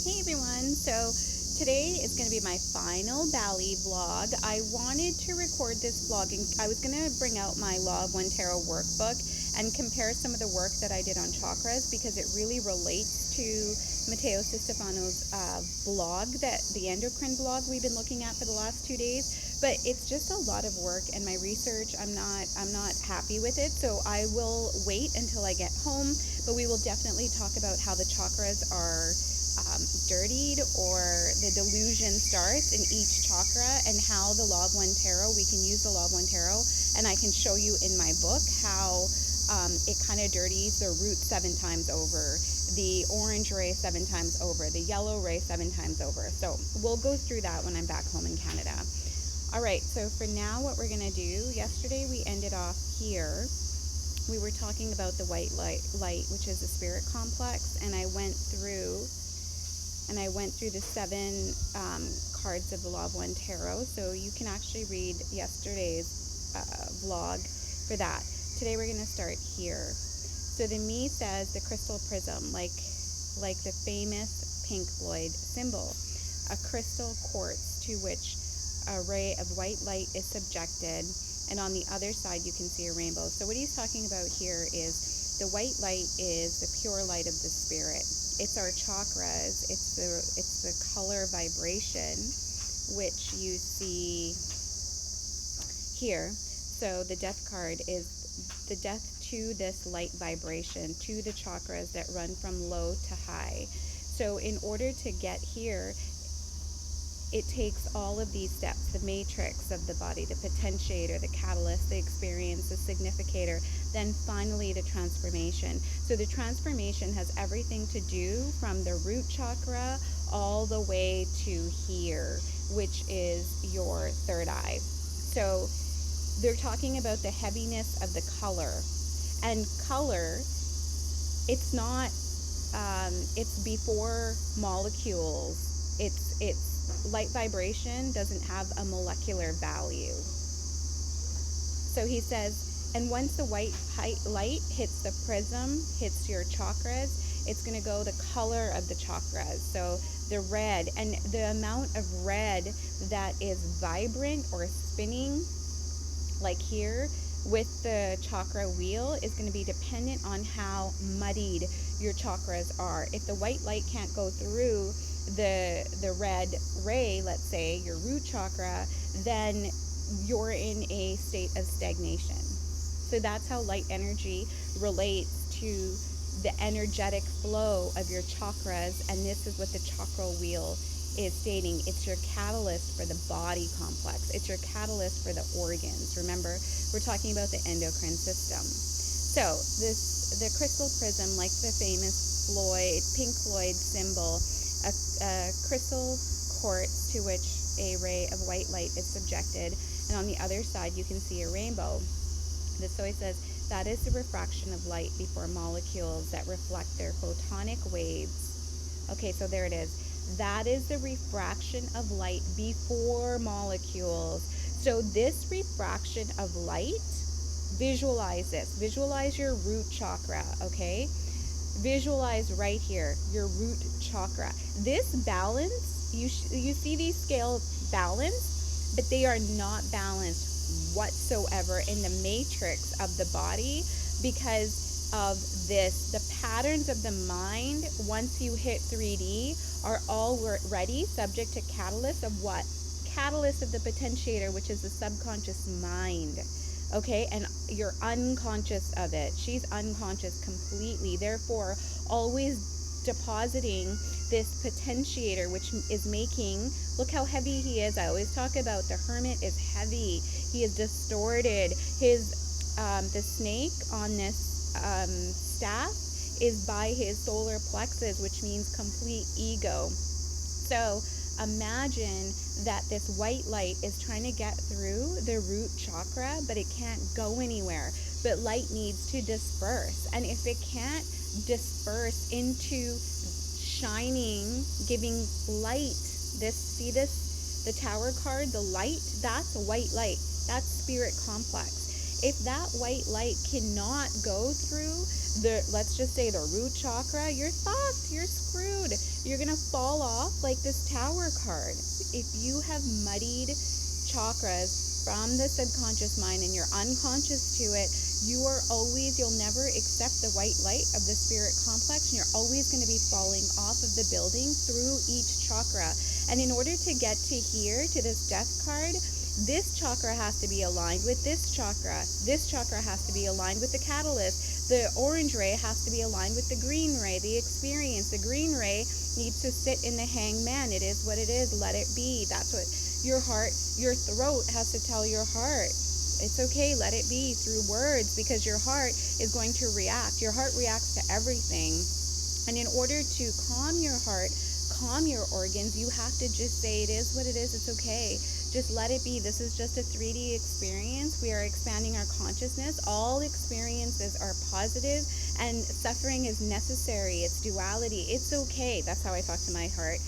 Hey everyone, so today is going to be my final Bali vlog. I wanted to record this vlog and I was going to bring out my Law of One Tarot workbook and compare some of the work that I did on chakras because it really relates to Mattias De Stefano's blog, that the Endocrine blog we've been looking at for the last 2 days. But it's just a lot of work and my research, I'm not happy with it, so I will wait until I get home. But we will definitely talk about how the chakras are dirtied or the delusion starts in each chakra, and how the Law of One Tarot, we can use the Law of One Tarot, and I can show you in my book how it kind of dirties the root 7 times over, the orange ray 7 times over, the yellow ray 7 times over. So we'll go through that when I'm back home in Canada. All right, so for now, what we're going to do, yesterday we ended off here. We were talking about the white light, which is the spirit complex, and I went through the 7 cards of the Law of One Tarot. So you can actually read yesterday's vlog for that. Today we're going to start here. So the me says the crystal prism, like the famous Pink Floyd symbol, a crystal quartz to which a ray of white light is subjected, and on the other side you can see a rainbow. So what he's talking about here is the white light is the pure light of the spirit. It's our chakras. It's the color vibration, which you see here. So the death card is the death to this light vibration, to the chakras that run from low to high. So in order to get here, it takes all of these steps: the matrix of the body, the potentiator, the catalyst, the experience, the significator, then finally the transformation. So the transformation has everything to do from the root chakra all the way to here, which is your third eye. So they're talking about the heaviness of the color. And color, it's not, it's before molecules. It's light vibration doesn't have a molecular value. So he says, and once the white light hits the prism, hits your chakras, it's going to go the color of the chakras. So the red, and the amount of red that is vibrant or spinning, like here with the chakra wheel, is going to be dependent on how muddied your chakras are. If the white light can't go through the red ray, let's say your root chakra, then you're in a state of stagnation. So that's how light energy relates to the energetic flow of your chakras, and this is what the chakra wheel is stating. It's your catalyst for the body complex. It's your catalyst for the organs. Remember, we're talking about the endocrine system. So the crystal prism, like the famous Pink Floyd symbol, a crystal quartz to which a ray of white light is subjected, and on the other side you can see a rainbow. So he says that is the refraction of light before molecules that reflect their photonic waves. Okay, so there it is. That is the refraction of light before molecules. So this refraction of light, visualize this. Visualize your root chakra, okay? Visualize right here, your root chakra. This balance, you see these scales balanced, but they are not balanced whatsoever in the matrix of the body because of this. The patterns of the mind, once you hit 3D, are already subject to catalyst of what? Catalyst of the potentiator, which is the subconscious mind. Okay, and you're unconscious of it. She's unconscious completely. Therefore, always depositing this potentiator, which is making, look how heavy he is. I always talk about the hermit is heavy. He is distorted. The snake on this staff is by his solar plexus, which means complete ego. So imagine that this white light is trying to get through the root chakra, but it can't go anywhere. But light needs to disperse. And if it can't disperse into shining, giving light, the tower card, the light, that's white light. That's spirit complex. If that white light cannot go through let's just say the root chakra, you're fucked, you're screwed. You're gonna fall off like this tower card. If you have muddied chakras from the subconscious mind and you're unconscious to it, you'll never accept the white light of the spirit complex, and you're always going to be falling off of the building through each chakra. And in order to get to here, to this death card, this chakra has to be aligned with this chakra. This chakra has to be aligned with the catalyst. The orange ray has to be aligned with the green ray, the experience. The green ray needs to sit in the hangman. It is what it is. Let it be. That's what your heart, your throat has to tell your heart. It's okay, let it be through words, because your heart is going to react. Your heart reacts to everything. And in order to calm your heart, calm your organs, you have to just say, it is what it is, it's okay. Just let it be. This is just a 3D experience. We are expanding our consciousness. All experiences are positive, and suffering is necessary. It's duality. It's okay. That's how I talk to my heart.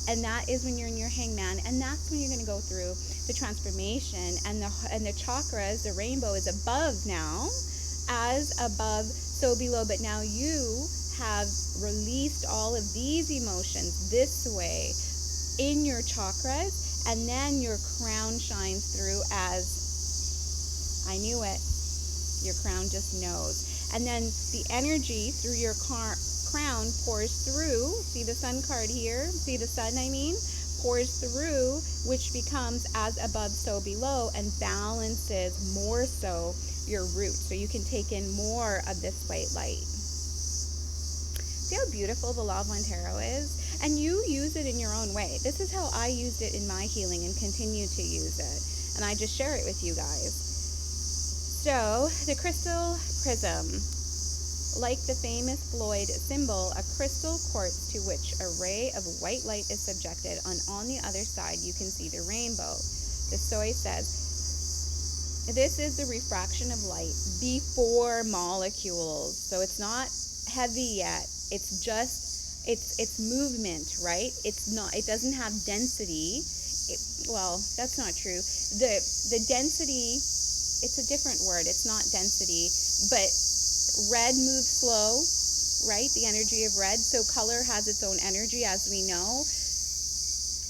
And that is when you're in your hangman, and that's when you're going to go through the transformation. And the chakras, the rainbow is above now. As above, so below. But now you have released all of these emotions this way in your chakras, and then your crown shines through as, I knew it, your crown just knows. And then the energy through your crown pours through, see the sun card here, see the sun pours through, which becomes as above so below, and balances more so your root, so you can take in more of this white light. See how beautiful the Law of One Tarot is? And you use it in your own way. This is how I used it in my healing and continue to use it. And I just share it with you guys. So, the crystal prism. Like the famous Floyd symbol, a crystal quartz to which a ray of white light is subjected, and on the other side you can see the rainbow. The Soy says, this is the refraction of light before molecules. So it's not heavy yet. It's just, it's movement, right? It doesn't have density. Well, that's not true. The density, it's a different word. It's not density, but red moves slow, right? The energy of red. So color has its own energy, as we know.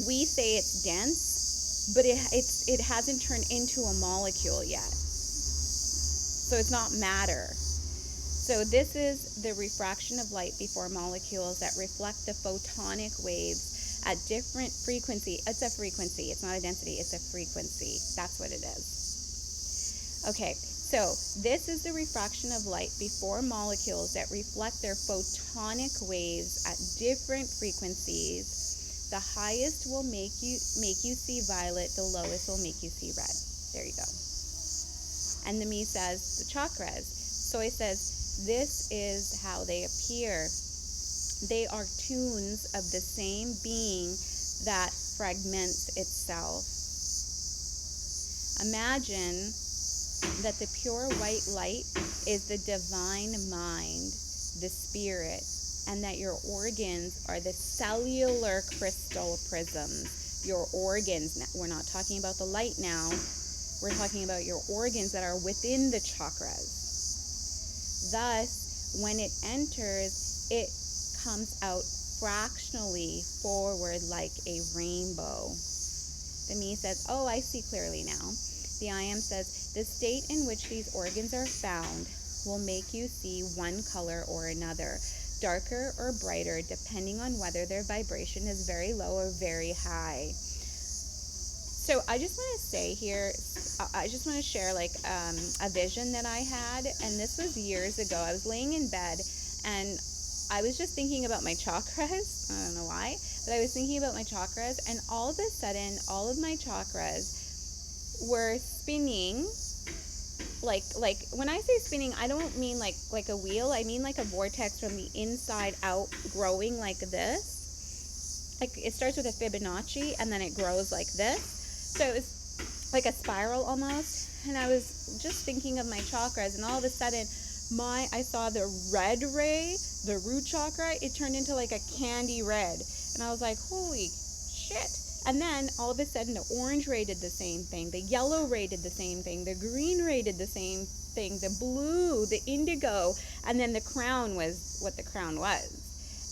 We say it's dense, but it hasn't turned into a molecule yet. So it's not matter. So this is the refraction of light before molecules that reflect the photonic waves at different frequency. It's a frequency. It's not a density. It's a frequency. That's what it is. Okay. So this is the refraction of light before molecules that reflect their photonic waves at different frequencies. The highest will make you see violet. The lowest will make you see red. There you go. And the me says the chakras. Soy says this is how they appear. They are tunes of the same being that fragments itself. Imagine that the pure white light is the divine mind, the spirit, and that your organs are the cellular crystal prisms. Your organs, we're not talking about the light now, we're talking about your organs that are within the chakras. Thus, when it enters, it comes out fractionally forward like a rainbow. The me says, oh, I see clearly now. The I am says, the state in which these organs are found will make you see one color or another, darker or brighter, depending on whether their vibration is very low or very high. So I just want to say here, I just want to share like a vision that I had, and this was years ago. I was laying in bed, and I was just thinking about my chakras. I don't know why, but I was thinking about my chakras, and all of a sudden, all of my chakras were spinning. Like when I say spinning, I don't mean like a wheel. I mean like a vortex from the inside out, growing like this. Like it starts with a Fibonacci and then it grows like this. So it was like a spiral almost. And I was just thinking of my chakras, and all of a sudden I saw the red ray, the root chakra, it turned into like a candy red. And I was like, holy shit. And then all of a sudden the orange ray did the same thing, the yellow ray did the same thing, the green ray did the same thing, the blue, the indigo, and then the crown was what the crown was.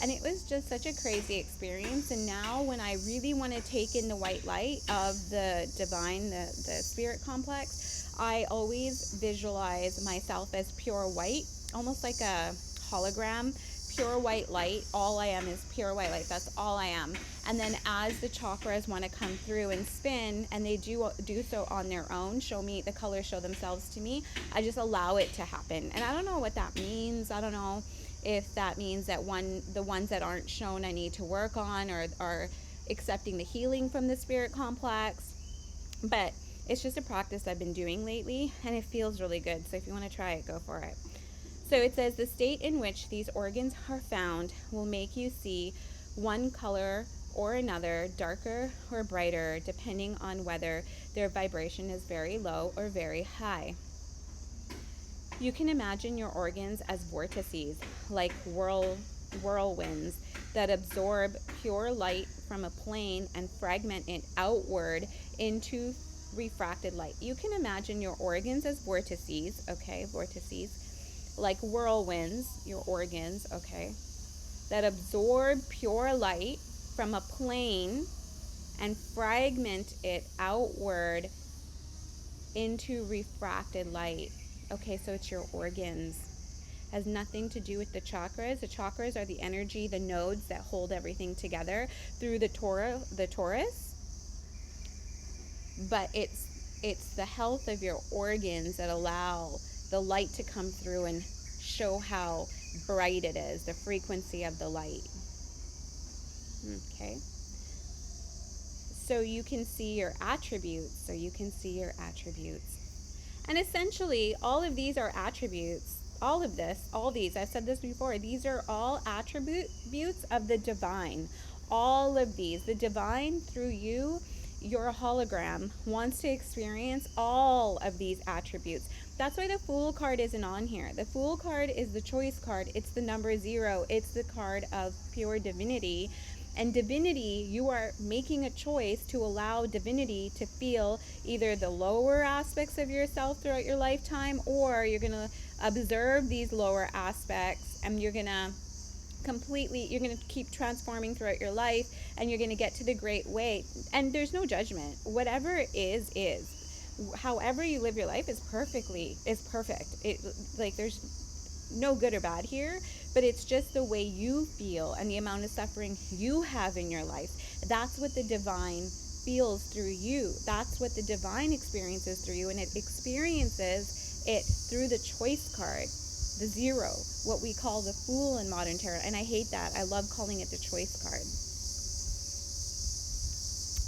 And it was just such a crazy experience. And now when I really want to take in the white light of the divine, the spirit complex, I always visualize myself as pure white, almost like a hologram, pure white light. All I am is pure white light. That's all I am. And then as the chakras want to come through and spin, and they do so on their own, the colors show themselves to me, I just allow it to happen. And I don't know what that means. I don't know if that means that the ones that aren't shown I need to work on, or are accepting the healing from the spirit complex. But it's just a practice I've been doing lately, and it feels really good. So if you want to try it, go for it. So it says the state in which these organs are found will make you see one color or another, darker or brighter, depending on whether their vibration is very low or very high. You can imagine your organs as vortices, like whirlwinds that absorb pure light from a plane and fragment it outward into refracted light. You can imagine your organs as vortices, okay, like whirlwinds, your organs, okay, that absorb pure light from a plane and fragment it outward into refracted light. Okay, so it's your organs. Has nothing to do with the chakras. The chakras are the energy, the nodes that hold everything together through the torus. But it's the health of your organs that allow the light to come through and show how bright it is, the frequency of the light. Okay. So you can see your attributes. And essentially, all of these are attributes. All these, I've said this before, these are all attributes of the divine. All of these, the divine through you, your hologram, wants to experience all of these attributes. That's why the Fool card isn't on here. The Fool card is the choice card. It's the number 0. It's the card of pure divinity. And divinity, you are making a choice to allow divinity to feel either the lower aspects of yourself throughout your lifetime, or you're going to observe these lower aspects and you're going to keep transforming throughout your life, and you're going to get to the great way. And there's no judgment. Whatever is. However you live your life is perfect. There's no good or bad here, but it's just the way you feel and the amount of suffering you have in your life. That's what the divine feels through you. That's what the divine experiences through you, and it experiences it through the choice card, the 0, what we call the Fool in modern tarot. And I hate that. I love calling it the choice card.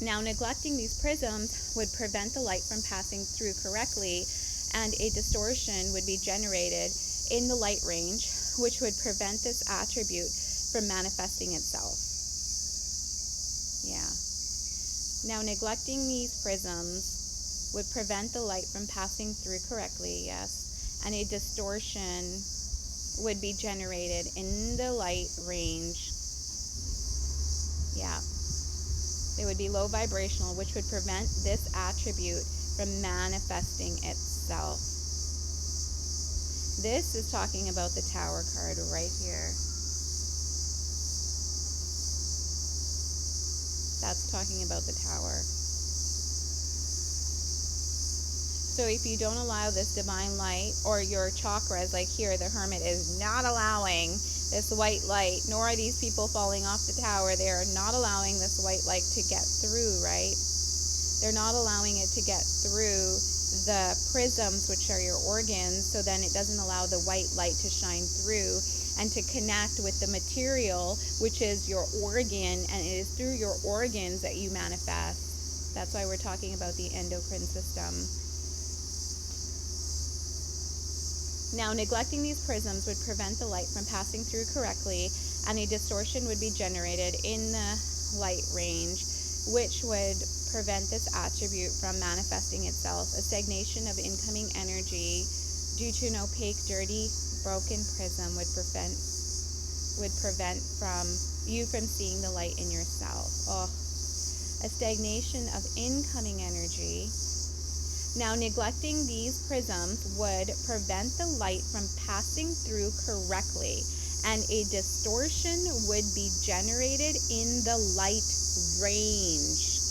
Now, neglecting these prisms would prevent the light from passing through correctly, and a distortion would be generated in the light range, which would prevent this attribute from manifesting itself. Yeah. Now, neglecting these prisms would prevent the light from passing through correctly, yes, and a distortion would be generated in the light range. Yeah. They would be low vibrational, which would prevent this attribute from manifesting itself. This is talking about the Tower card right here. That's talking about the Tower. So if you don't allow this divine light, or your chakras, like here, the Hermit is not allowing this white light, nor are these people falling off the tower. They are not allowing this white light to get through, right? They're not allowing it to get through the prisms, which are your organs, so then it doesn't allow the white light to shine through and to connect with the material, which is your organ, and it is through your organs that you manifest. That's why we're talking about the endocrine system. Now, neglecting these prisms would prevent the light from passing through correctly, and a distortion would be generated in the light range, which would prevent this attribute from manifesting itself. A stagnation of incoming energy due to an opaque, dirty, broken prism would prevent from you from seeing the light in yourself. Oh, a stagnation of incoming energy. Now, neglecting these prisms would prevent the light from passing through correctly, and a distortion would be generated in the light range,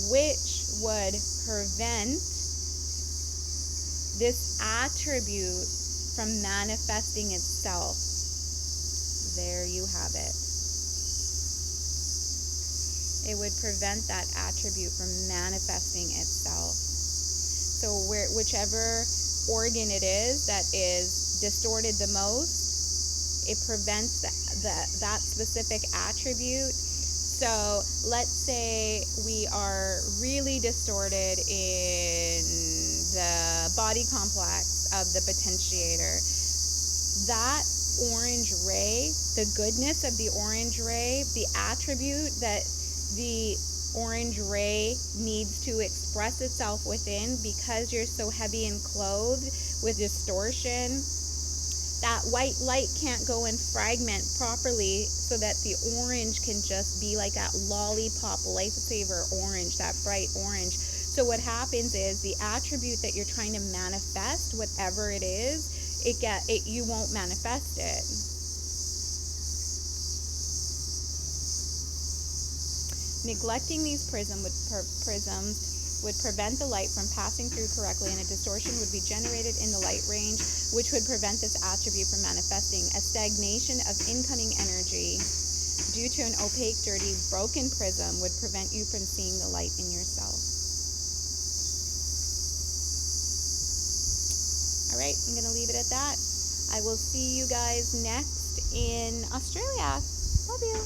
which would prevent this attribute from manifesting itself. There you have it. It would prevent that attribute from manifesting itself. So whichever organ it is that is distorted the most, it prevents that specific attribute. So let's say we are really distorted in the body complex of the potentiator. That orange ray, the goodness of the orange ray, the attribute that the orange ray needs to express itself within, because you're so heavy and clothed with distortion, that white light can't go and fragment properly so that the orange can just be like that lollipop lifesaver orange, that bright orange. So what happens is the attribute that you're trying to manifest, whatever it is, you won't manifest it. Neglecting these prisms would prevent the light from passing through correctly, and a distortion would be generated in the light range, which would prevent this attribute from manifesting. A stagnation of incoming energy due to an opaque, dirty, broken prism would prevent you from seeing the light in yourself. All right, I'm going to leave it at that. I will see you guys next in Australia. Love you.